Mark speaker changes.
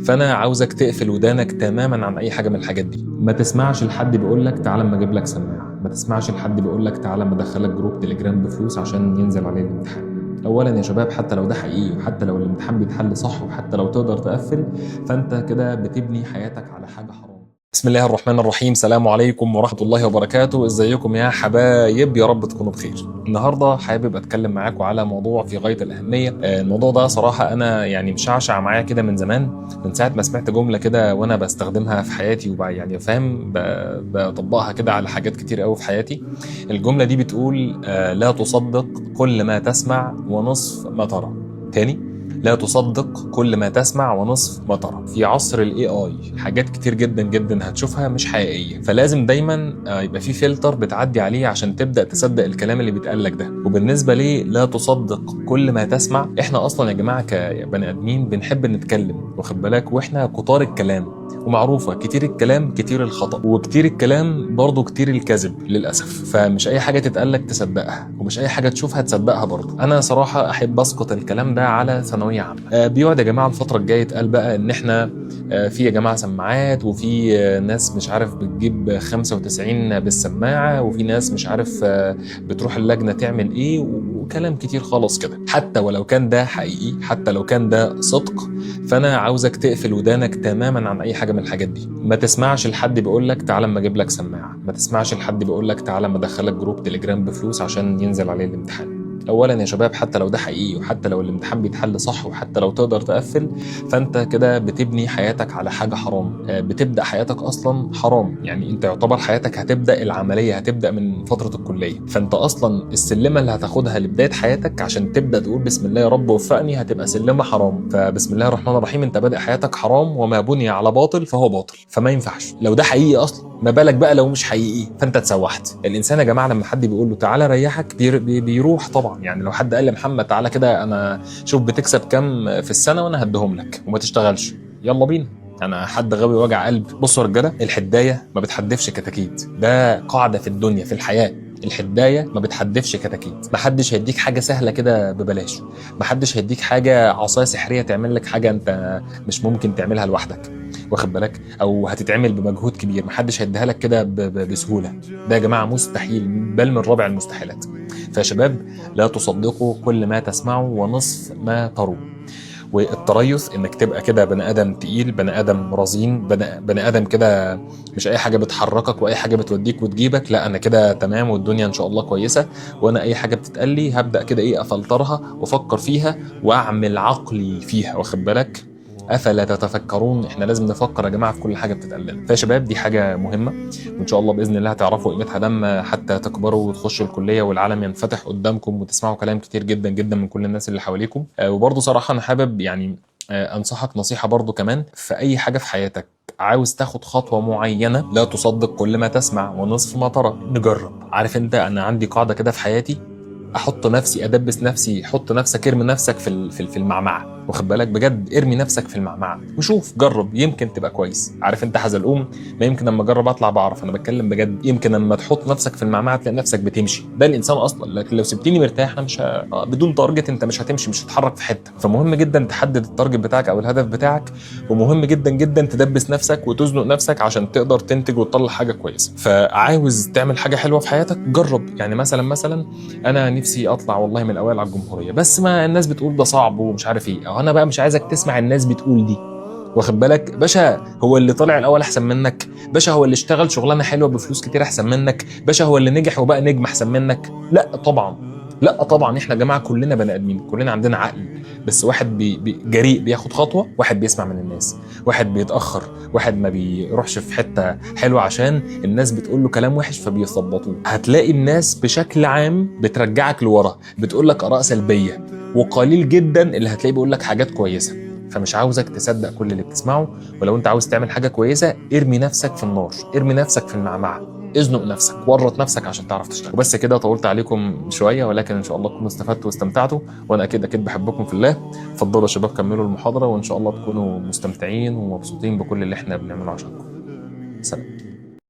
Speaker 1: فانا عاوزك تقفل ودانك تماما عن اي حاجه من الحاجات دي. ما تسمعش لحد بيقول لك تعالى اما اجيب لك سماعه، ما تسمعش لحد بيقول لك تعالى اما ادخلك جروب تليجرام بفلوس عشان ينزل عليه الامتحان. اولا يا شباب، حتى لو ده حقيقي وحتى لو الامتحان بيتحل صح وحتى لو تقدر تقفل، فانت كده بتبني حياتك على حاجه حرام. بسم الله الرحمن الرحيم. السلام عليكم ورحمة الله وبركاته. ازيكم يا حبايب؟ يا رب تكونوا بخير. النهاردة حابب اتكلم معاكم على موضوع في غاية الأهمية. الموضوع ده صراحة انا مشعشع معايا كده من زمان، من ساعة ما سمعت جملة كده وانا بستخدمها في حياتي وبقى فاهم بطبقها كده على حاجات كتير قوي في حياتي. الجملة دي بتقول لا تصدق كل ما تسمع ونصف ما ترى. تاني، لا تصدق كل ما تسمع ونصف ما ترى. في عصر الاي اي حاجات كتير جدا جدا هتشوفها مش حقيقيه، فلازم دايما يبقى في فلتر بتعدي عليه عشان تبدا تصدق الكلام اللي بيتقال لك ده. وبالنسبه لي لا تصدق كل ما تسمع، احنا اصلا يا جماعه كبني ادمين بنحب نتكلم، واخد بالك، واحنا كتار الكلام، ومعروفه كتير الكلام كتير الخطا، وكتير الكلام برضه كتير الكذب للاسف. فمش اي حاجه تتقال لك تصدقها، ومش اي حاجه تشوفها تصدقها برضه. انا صراحه احب اسقط الكلام ده على ثانويه عامه. بيقعد يا جماعه الفتره الجايه يتقال بقى ان احنا في يا جماعه سماعات، وفي ناس مش عارف بتجيب 95 بالسماعه، وفي ناس مش عارف بتروح اللجنه تعمل ايه، وكلام كتير خالص كده. حتى ولو كان ده حقيقي، حتى لو كان ده صدق، فانا عاوزك تقفل ودانك تماما عن اي حاجه من الحاجات دي. ما تسمعش لحد بيقول لك تعالى اما اجيب لك سماعه، ما تسمعش لحد بيقول لك تعالى اما ادخلك جروب تليجرام بفلوس عشان ينزل عليه الامتحان. اولا يا شباب، حتى لو ده حقيقي وحتى لو الامتحان بيتحل صح وحتى لو تقدر تقفل، فانت كده بتبني حياتك على حاجه حرام. بتبدا حياتك اصلا حرام. انت يعتبر حياتك هتبدا العمليه هتبدا من فتره الكليه، فانت اصلا السلمه اللي هتاخدها لبدايه حياتك عشان تبدا تقول بسم الله يا رب وفقني هتبقى سلمه حرام. فبسم الله الرحمن الرحيم، انت بادئ حياتك حرام، وما بني على باطل فهو باطل. فما ينفعش لو ده حقيقي اصلا، ما بالك بقى لو مش حقيقي، فانت اتسوحت. الانسان يا جماعه لما حد بيقول له تعالى ريحك بيروح طبعا. لو حد قال لمحمد تعالى كده انا شوف بتكسب كام في السنه وانا هديهم لك وما تشتغلش، يلا بينا. حد غاوي وجع قلب. بصوا يا رجاله، الحدايه ما بتحدفش كتاكيت، ده قاعده في الدنيا في الحياه. الحدايه ما بتحدفش كتاكيت. محدش هيديك حاجه سهله كده ببلاش، محدش هيديك حاجه عصايه سحريه تعمل لك حاجه انت مش ممكن تعملها لوحدك، واخد بالك، او هتتعمل بمجهود كبير. محدش هيديها لك كده بسهوله. ده يا جماعه مستحيل، بل من رابع المستحيلات. فيا شباب، لا تصدقوا كل ما تسمعوا ونصف ما تروا. والتريث انك تبقى كده بني ادم تقيل، بني ادم رزين، بني ادم كده مش اي حاجه بتحركك واي حاجه بتوديك وتجيبك. لا، انا كده تمام والدنيا ان شاء الله كويسه، وانا اي حاجه بتتقال لي هبدا كده افلترها وافكر فيها واعمل عقلي فيها، واخد بالك. افلا تتفكرون؟ احنا لازم نفكر يا جماعه في كل حاجه بتتقال لنا. فيا شباب، دي حاجه مهمه، وان شاء الله باذن الله هتعرفوا قيمتها لما حتى تكبروا وتخشوا الكليه والعالم ينفتح قدامكم وتسمعوا كلام كتير جدا جدا من كل الناس اللي حواليكم. وبرضه صراحه انا حابب انصحك نصيحه برضه كمان. في اي حاجه في حياتك عاوز تاخد خطوه معينه، لا تصدق كل ما تسمع ونصف ما ترى. نجرب. عارف انت، انا عندي قاعده كده في حياتي، احط نفسي ادبس نفسي. حط نفسك، ارمي نفسك في المعمعه، واخد بالك، بجد ارمي نفسك في المعمعه وشوف، جرب، يمكن تبقى كويس. عارف انت حزلقوم، ما يمكن لما اجرب اطلع بعرف. انا بتكلم بجد. يمكن لما تحط نفسك في المعمعه تلاقي نفسك بتمشي. ده الانسان اصلا. لكن لو سبتني مرتاح انا مش بدون تارجت انت مش هتمشي، مش هتتحرك في حته. فمهم جدا تحدد التارجت بتاعك او الهدف بتاعك، ومهم جدا جدا تدبس نفسك وتزنق نفسك عشان تقدر تنتج وتطلع حاجه كويسه. فعاوز تعمل حاجه حلوه في حياتك، جرب. مثلا انا نفسي اطلع والله من الاوائل على الجمهوريه، بس ما الناس بتقول ده صعب ومش عارف ايه. انا بقى مش عايزك تسمع الناس بتقول دي، واخد بالك. باشا، هو اللي طلع الاول احسن منك؟ باشا، هو اللي اشتغل شغلانه حلوه بفلوس كتير احسن منك؟ باشا، هو اللي نجح وبقى نجم احسن منك؟ لا طبعا، لا طبعا. احنا يا جماعه كلنا بني ادمين، كلنا عندنا عقل. بس واحد جريء بياخد خطوه، واحد بيسمع من الناس، واحد بيتاخر، واحد ما بيروحش في حته حلوه عشان الناس بتقول له كلام وحش فبيثبطوه. هتلاقي الناس بشكل عام بترجعك لورا، بتقول لك اراء سلبيه، وقليل جدا اللي هتلاقيه بيقول لك حاجات كويسه. فمش عاوزك تصدق كل اللي بتسمعه. ولو انت عاوز تعمل حاجه كويسه، ارمي نفسك في النار، ارمي نفسك في المعمعه، ازنق نفسك، ورط نفسك عشان تعرف تشتغل. وبس كده، طولت عليكم شويه، ولكن ان شاء الله تكونوا استفدتوا واستمتعتوا، وانا اكيد بحبكم في الله. اتفضلوا يا شباب، كملوا المحاضره، وان شاء الله تكونوا مستمتعين ومبسوطين بكل اللي احنا بنعمله عشانكم. سلام.